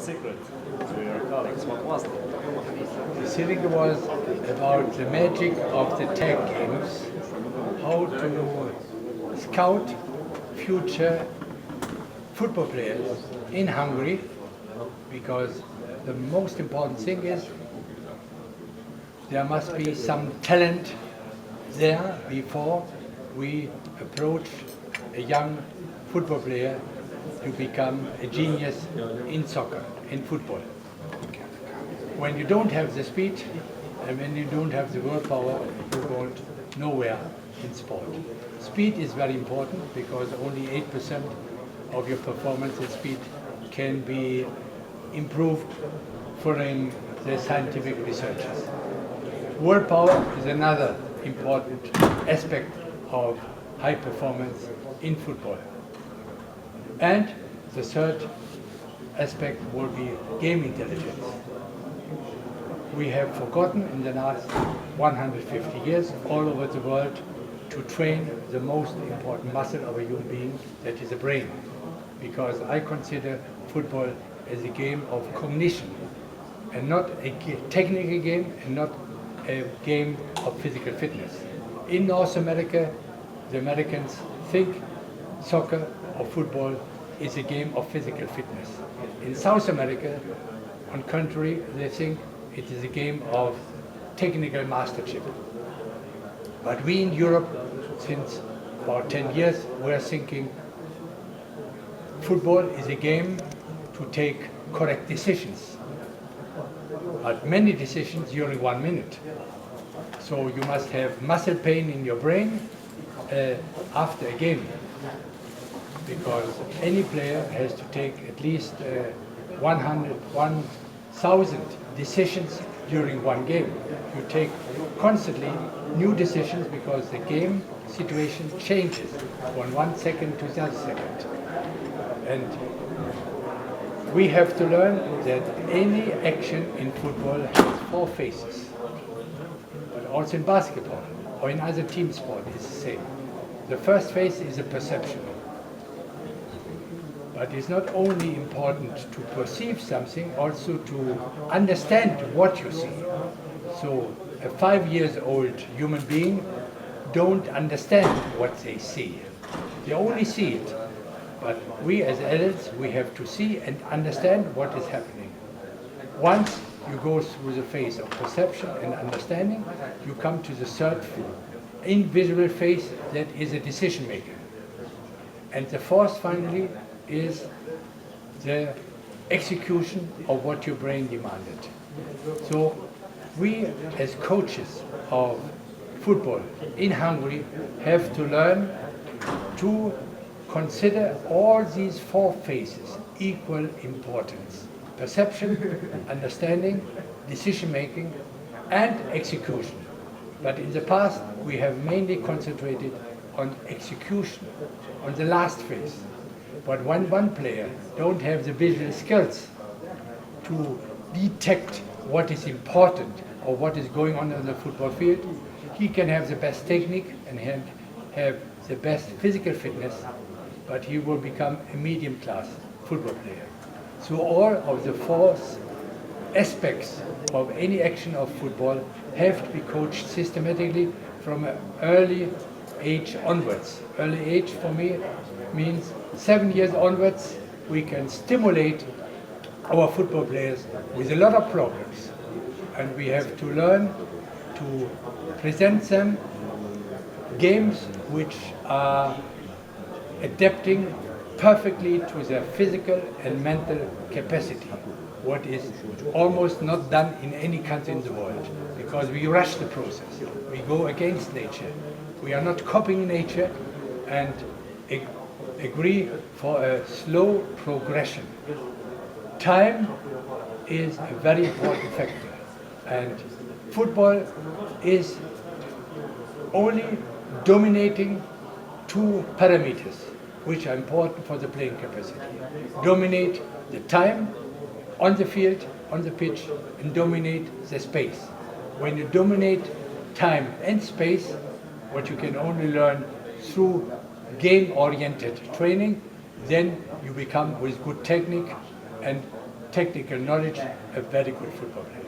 secret to your colleagues. What was it? The secret was about the magic of the tag games, how to scout future football players in Hungary, because the most important thing is there must be some talent there before we approach a young football player to become a genius in soccer, in football. When you don't have the speed and when you don't have the willpower, you won't nowhere in sport. Speed is very important because only 8% of your performance and speed can be improved following the scientific researches. Willpower is another important aspect of high performance in football. And the third aspect will be game intelligence. We have forgotten in the last 150 years all over the world to train the most important muscle of a human being, that is the brain. Because I consider football as a game of cognition and not a technical game and not a game of physical fitness. In North America, the Americans think soccer or football is a game of physical fitness. In South America, on contrary, they think it is a game of technical mastership. But we in Europe, since about 10 years, we're thinking football is a game to take correct decisions, but many decisions during 1 minute. So you must have muscle pain in your brain after a game, because any player has to take at least 1,000 decisions during one game. You take constantly new decisions because the game situation changes from 1 second to the other second. And we have to learn that any action in football has 4 phases. But also in basketball or in other team sport it's the same. The first phase is a perception. But it's not only important to perceive something, also to understand what you see. So a 5-year-old human being don't understand what they see. They only see it. But we as adults, we have to see and understand what is happening. Once you go through the phase of perception and understanding, you come to the third invisible phase, that is a decision maker. And the fourth finally is the execution of what your brain demanded. So we as coaches of football in Hungary have to learn to consider all these 4 phases equal importance: perception, understanding, decision making and execution. But in the past we have mainly concentrated on execution, on the last phase. But when one player don't have the visual skills to detect what is important or what is going on the football field, he can have the best technique and have the best physical fitness, but he will become a medium class football player. So all of the 4 aspects of any action of football have to be coached systematically from an early age onwards. Early age for me means 7 years onwards. We can stimulate our football players with a lot of problems, and we have to learn to present them games which are adapting perfectly to their physical and mental capacity, what is almost not done in any country in the world, because we rush the process. We go against nature. We are not copying nature and agree for a slow progression. Time is a very important factor, and football is only dominating 2 parameters which are important for the playing capacity. Dominate the time on the field, on the pitch, and dominate the space. When you dominate time and space, what you can only learn through game-oriented training, then you become with good technique and technical knowledge, a very good football player.